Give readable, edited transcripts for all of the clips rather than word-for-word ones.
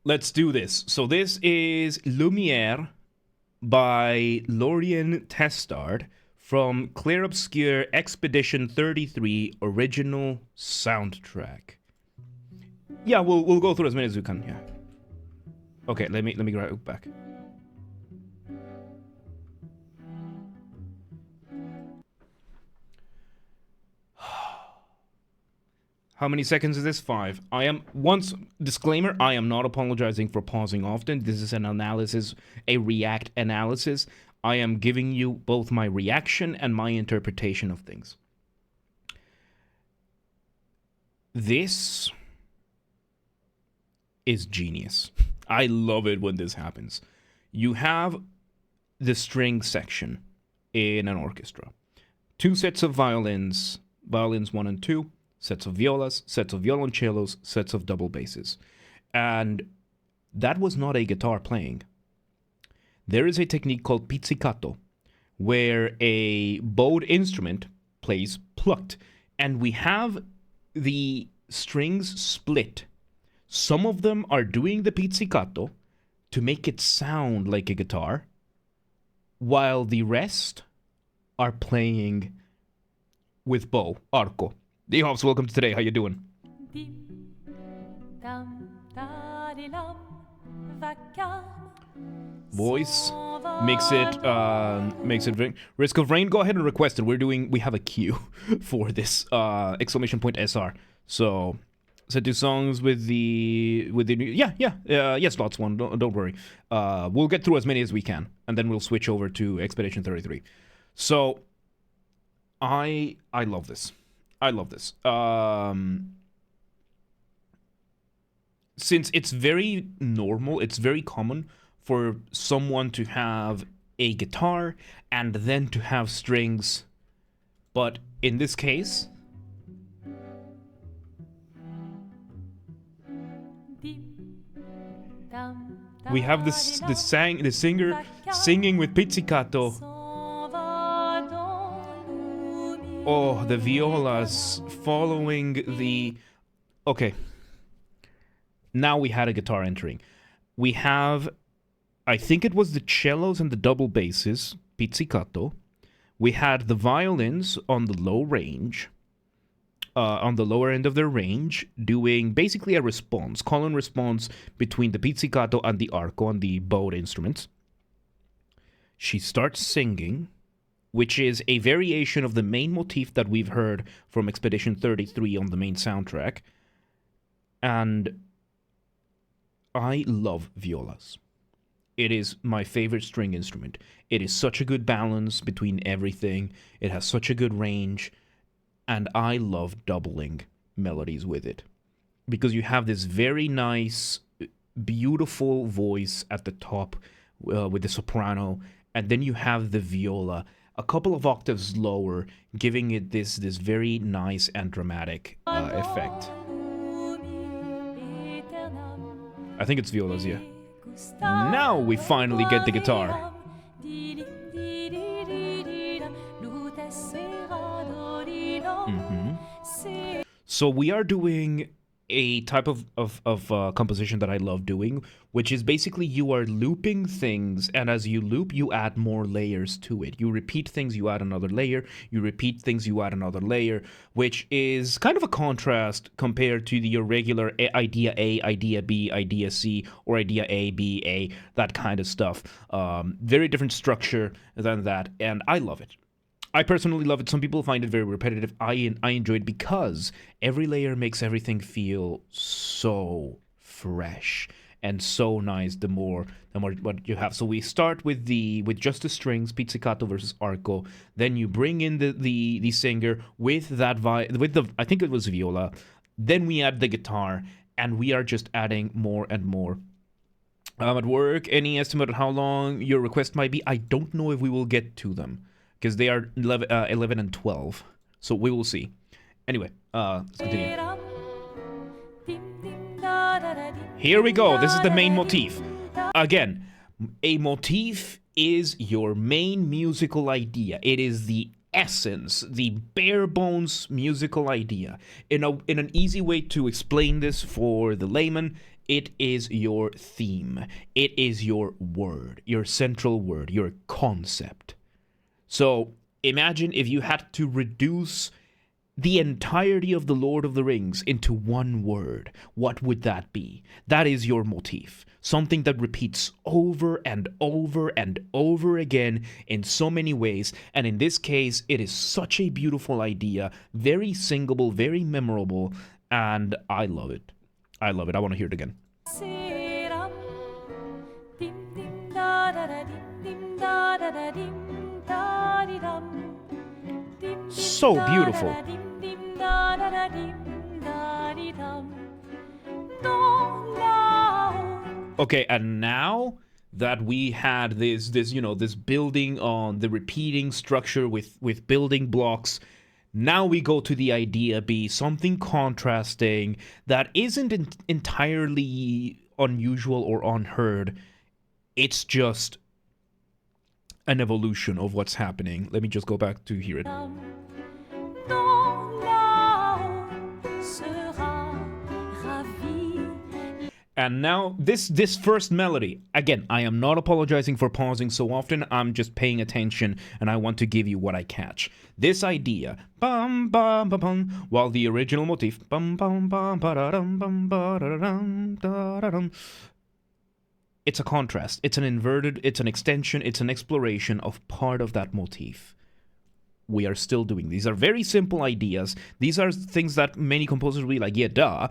Let's do this. So this is Lumière by Lorien Testard from Clair Obscur Expedition 33 original soundtrack. Yeah, we'll go through as many as we can. Yeah. Okay, let me grab it back. How many seconds is this? 5. Disclaimer, I am not apologizing for pausing often. This is an analysis, a react analysis. I am giving you both my reaction and my interpretation of things. This is genius. I love it when this happens. You have the string section in an orchestra. 2 sets of violins 1 and 2, sets of violas, sets of violoncellos, sets of double basses. And that was not a guitar playing. There is a technique called pizzicato, where a bowed instrument plays plucked, and we have the strings split. Some of them are doing the pizzicato to make it sound like a guitar, while the rest are playing with bow, arco. D-Hops, welcome to today. How you doing? Voice makes it risk of rain. Go ahead and request it. We have a queue for this exclamation point SR. So set 2 songs with the yes, lots one. Don't worry. We'll get through as many as we can, and then we'll switch over to Expedition 33. So I love this. I love this. Since it's very normal, it's very common for someone to have a guitar and then to have strings. But in this case, we have the singer singing with pizzicato. Oh, the violas following the... Okay. Now we had a guitar entering. We have, I think it was the cellos and the double basses, pizzicato. We had the violins on the low range, on the lower end of their range, doing basically a response, call and response between the pizzicato and the arco on the bowed instruments. She starts singing, which is a variation of the main motif that we've heard from Expedition 33 on the main soundtrack. And I love violas. It is my favorite string instrument. It is such a good balance between everything. It has such a good range. And I love doubling melodies with it. Because you have this very nice, beautiful voice at the top with the soprano. And then you have the viola a couple of octaves lower, giving it this very nice and dramatic effect. I think it's violas, yeah. Now we finally get the guitar. So we are doing a type of composition that I love doing, which is basically you are looping things, and as you loop, you add more layers to it. You repeat things, you add another layer. You repeat things, you add another layer, which is kind of a contrast compared to your regular idea A, idea B, idea C, or idea A, B, A, that kind of stuff. Very different structure than that, and I love it. I personally love it. Some people find it very repetitive. I enjoy it because every layer makes everything feel so fresh and so nice the more what you have. So we start with just the strings, pizzicato versus arco. Then you bring in the singer with that with the, I think it was viola. Then we add the guitar, and we are just adding more and more. At work, any estimate on how long your request might be? I don't know if we will get to them, because they are 11 and 12. So we will see. Anyway, let's continue. Here we go. This is the main motif. Again, a motif is your main musical idea. It is the essence, the bare bones musical idea. In an easy way to explain this for the layman It is your theme. It is your word, your central word, your concept. So imagine if you had to reduce the entirety of the Lord of the Rings into one word. What would that be? That is your motif. Something that repeats over and over and over again in so many ways. And in this case, it is such a beautiful idea, very singable, very memorable, and I love it. I love it. I want to hear it again. So beautiful. Okay, and now that we had this building on the repeating structure with building blocks, now we go to the idea B, something contrasting that isn't entirely unusual or unheard. It's just an evolution of what's happening. Let me just go back to hear it. And now this first melody, again, I am not apologizing for pausing so often, I'm just paying attention and I want to give you what I catch. This idea, bum bum bum bum, while the original motif, bum bum bum ba-da-dum bum ba-da-dum da-da-dum. It's a contrast, it's an inverted, it's an extension, it's an exploration of part of that motif. We are still doing. These are very simple ideas. These are things that many composers will be like, yeah, duh.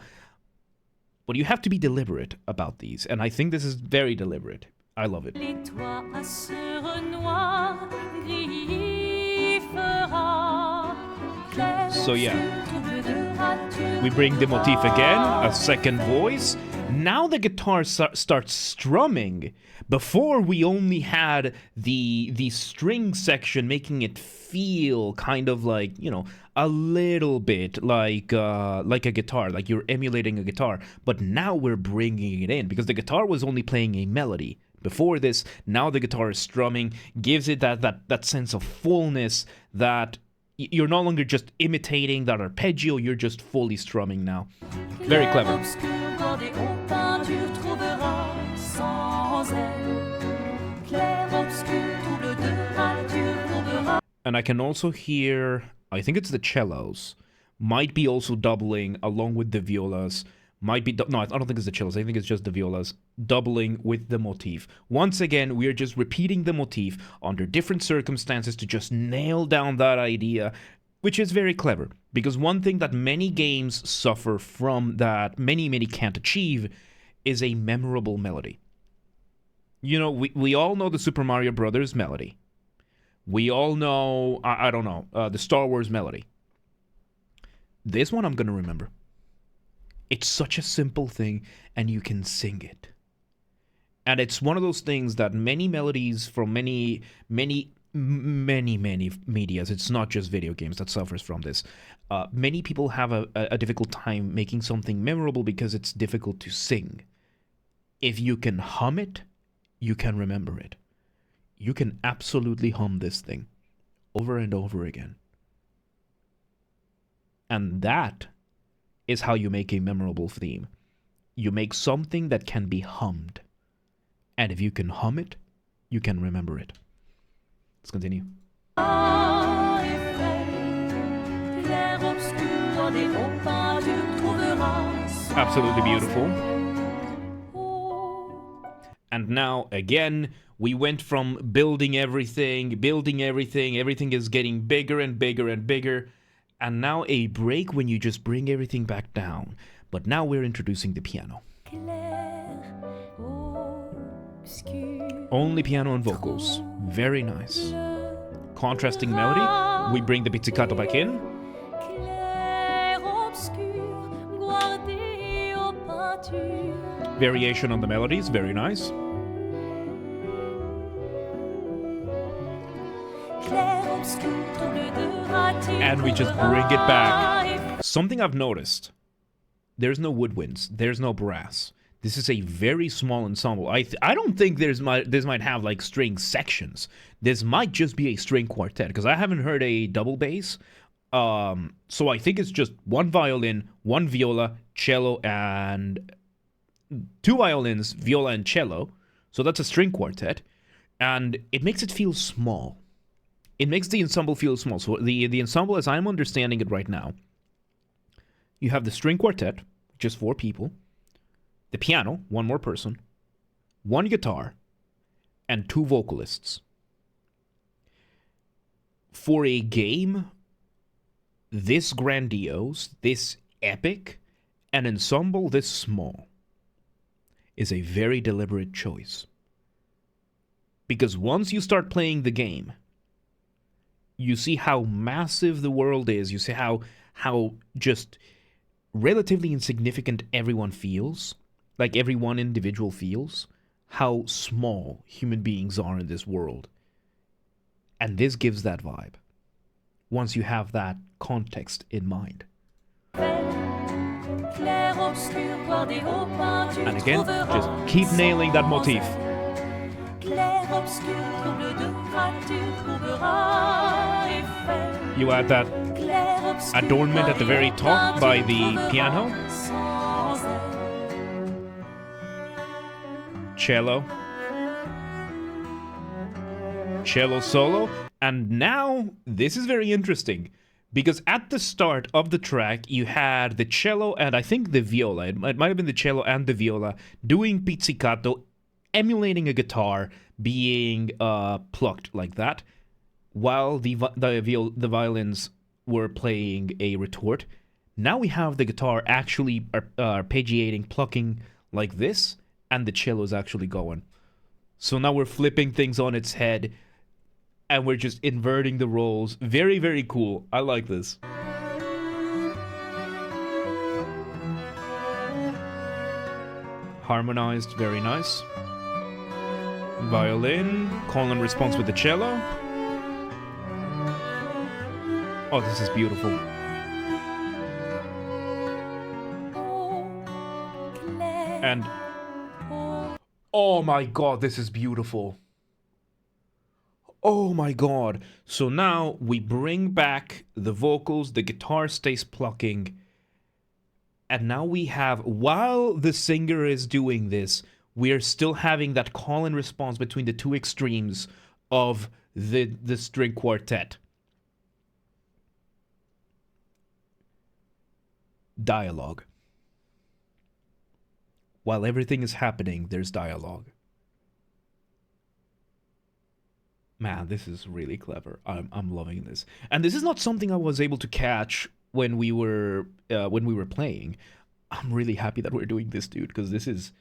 But you have to be deliberate about these, and I think this is very deliberate. I love it. So yeah, we bring the motif again, a second voice. Now the guitar starts strumming. Before we only had the string section making it feel kind of like, a little bit like a guitar, like you're emulating a guitar. But now we're bringing it in because the guitar was only playing a melody. Before this, now the guitar is strumming, gives it that sense of fullness that you're no longer just imitating that arpeggio, you're just fully strumming now. Very clever. And I can also hear, I think it's the cellos, might be also doubling along with the violas, no, I don't think it's the cellos, I think it's just the violas, doubling with the motif. Once again, we are just repeating the motif under different circumstances to just nail down that idea, which is very clever. Because one thing that many games suffer from that many can't achieve is a memorable melody. We all know the Super Mario Brothers melody. We all know, the Star Wars melody. This one I'm going to remember. It's such a simple thing, and you can sing it. And it's one of those things that many melodies from many medias, it's not just video games that suffers from this. Many people have a difficult time making something memorable because it's difficult to sing. If you can hum it, you can remember it. You can absolutely hum this thing over and over again. And that is how you make a memorable theme. You make something that can be hummed. And if you can hum it, you can remember it. Let's continue. Absolutely beautiful. And now, again, we went from building everything, everything is getting bigger and bigger and bigger, and now a break when you just bring everything back down. But now we're introducing the piano. Clair Obscur. Only piano and vocals. Very nice. Contrasting melody. We bring the pizzicato back in. Clair Obscur, guardé aux peintures. Variation on the melodies. Very nice. And we just bring it back. Something I've noticed. There's no woodwinds. There's no brass. This is a very small ensemble. I don't think this might have like string sections. This might just be a string quartet because I haven't heard a double bass. So I think it's just one violin, one viola, cello, and two violins, viola, and cello. So that's a string quartet. And it makes it feel small. It makes the ensemble feel small. So the ensemble, as I'm understanding it right now, you have the string quartet, just 4 people, the piano, 1 more person, 1 guitar, and 2 vocalists. For a game this grandiose, this epic, an ensemble this small is a very deliberate choice. Because once you start playing the game, you see how massive the world is. You see how just relatively insignificant everyone feels, like every one individual feels, how small human beings are in this world. And this gives that vibe, once you have that context in mind. And again, just keep nailing that motif. You add that adornment at the very top by the piano. Cello solo. And now, this is very interesting, because at the start of the track, you had the cello and I think the viola, it might have been the cello and the viola, doing pizzicato, emulating a guitar, being plucked like that, while the violins were playing a retort. Now we have the guitar actually arpeggiating, plucking like this, and the cello is actually going. So now we're flipping things on its head, and we're just inverting the roles. Very, very cool. I like this. Harmonized, very nice. Violin, call and response with the cello. Oh, this is beautiful. And oh my god, this is beautiful. Oh my god. So now we bring back the vocals, the guitar stays plucking, and now we have, while the singer is doing this, we're still having that call and response between the two extremes of the string quartet. Dialogue. While everything is happening, there's dialogue. Man, this is really clever. I'm loving this. And this is not something I was able to catch when we were playing. I'm really happy that we're doing this, dude, because this is,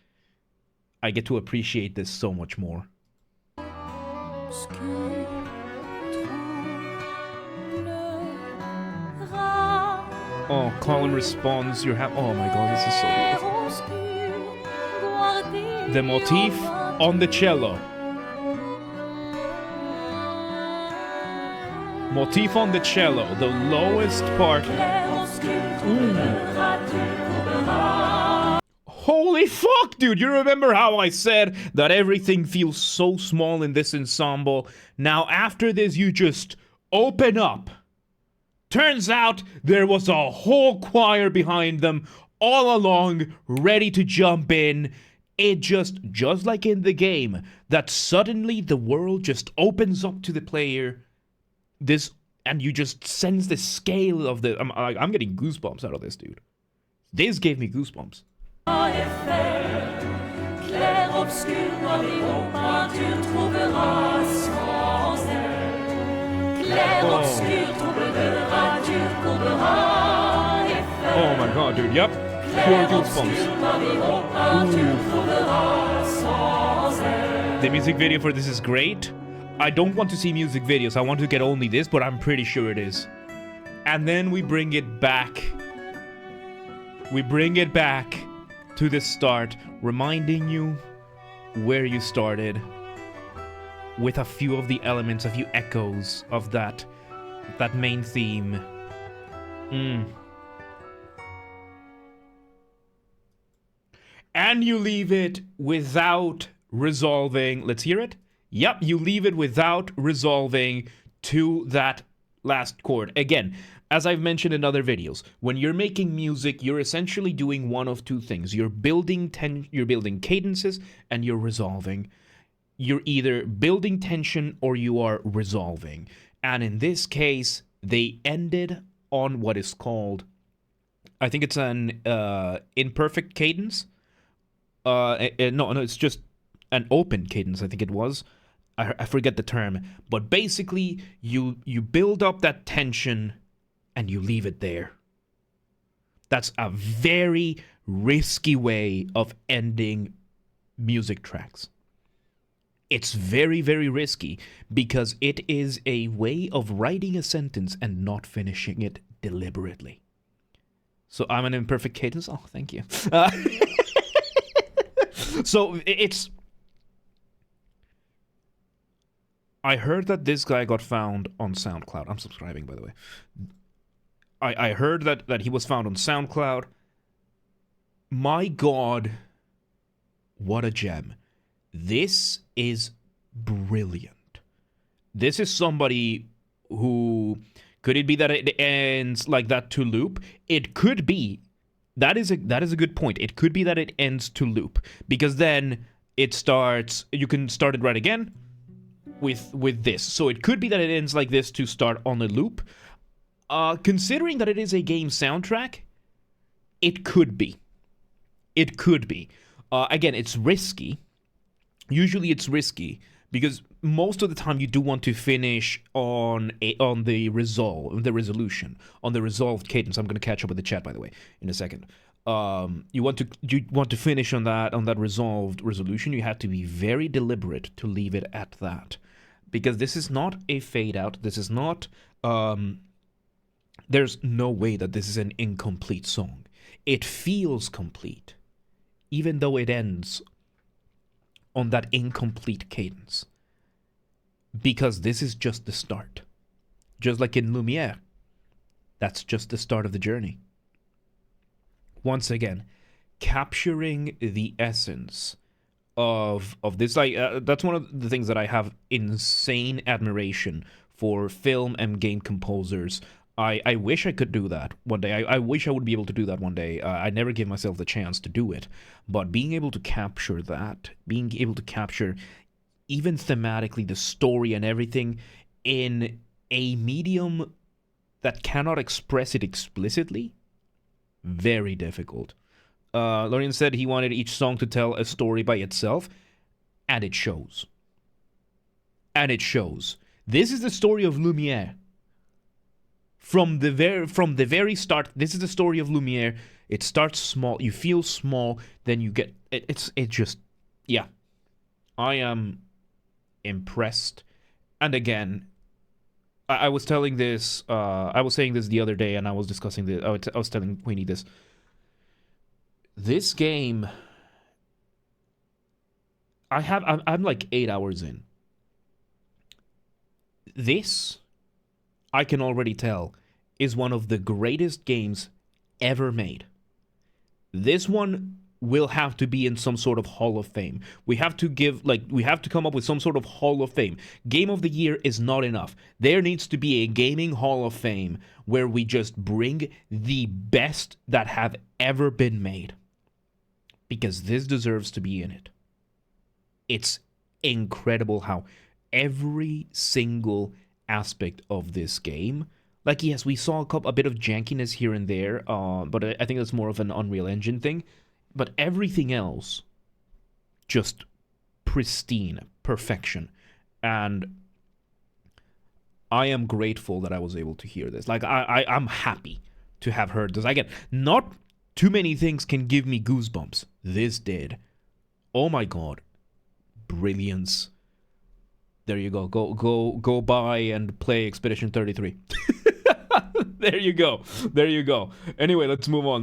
I get to appreciate this so much more. Oh, call and response. Oh my god, this is so beautiful. The motif on the cello. Motif on the cello, the lowest part. Ooh. Holy fuck, dude! You remember how I said that everything feels so small in this ensemble? Now, after this, you just open up. Turns out there was a whole choir behind them, all along, ready to jump in. It just like in the game, that suddenly the world just opens up to the player. This, and you just sense the scale of the. I'm getting goosebumps out of this, dude. This gave me goosebumps. Clair Obscur, oh my god, dude, yep. Pure goosebumps. Ooh. The music video for this is great. I don't want to see music videos, I want to get only this, but I'm pretty sure it is. And then we bring it back. We bring it back to the start, reminding you where you started, with a few of the elements, a few echoes of that main theme. And you leave it without resolving. Let's hear it. Yep, you leave it without resolving to that last chord. Again, As I've mentioned in other videos, when you're making music, you're essentially doing one of two things. You're building cadences, and you're resolving. You're either building tension or you are resolving. And in this case, they ended on what is called, I think it's an imperfect cadence. No, it's just an open cadence, I think it was. I forget the term. But basically, you build up that tension and you leave it there. That's a very risky way of ending music tracks. It's very, very risky because it is a way of writing a sentence and not finishing it deliberately. So I'm an imperfect cadence. Oh, thank you. So it's... I heard that this guy got found on SoundCloud. I'm subscribing, by the way. I heard that he was found on SoundCloud. My God, what a gem. This is brilliant. This is somebody who... Could it be that it ends like that to loop? It could be. That is a good point. It could be that it ends to loop. Because then it starts... You can start it right again with this. So it could be that it ends like this to start on a loop. Considering that it is a game soundtrack, it could be. It could be. Again, it's risky. Usually it's risky because most of the time you do want to finish on the resolution, on the resolved cadence. I'm going to catch up with the chat, by the way, in a second. You want to finish on that resolved resolution. You have to be very deliberate to leave it at that, because this is not a fade out. This is not. There's no way that this is an incomplete song. It feels complete, even though it ends on that incomplete cadence. Because this is just the start. Just like in Lumiere. That's just the start of the journey. Once again, capturing the essence of this. That's one of the things that I have insane admiration for film and game composers. I wish I could do that one day. I wish I would be able to do that one day. I never gave myself the chance to do it. But being able to capture that, being able to capture even thematically the story and everything in a medium that cannot express it explicitly, very difficult. Lorien said he wanted each song to tell a story by itself, and it shows. And it shows. This is the story of Lumiere. From the very start, this is the story of Lumiere. It starts small. You feel small, then you get it just, yeah. I am impressed. And again, I was telling this. I was saying this the other day, and I was discussing this. I was telling Queenie this. This game, I'm like 8 hours in. This, I can already tell, is one of the greatest games ever made. This one will have to be in some sort of Hall of Fame. We have to come up with some sort of Hall of Fame. Game of the Year is not enough. There needs to be a gaming Hall of Fame where we just bring the best that have ever been made. Because this deserves to be in it. It's incredible how every single aspect of this game, like, yes, we saw a bit of jankiness here and there, but I think that's more of an Unreal Engine thing. But everything else, just pristine perfection. And I am grateful that I was able to hear this. Like, I'm happy to have heard this. Again, not too many things can give me goosebumps. This did. Oh my God. Brilliance. There you go. Go buy and play Expedition 33. There you go. Anyway, let's move on.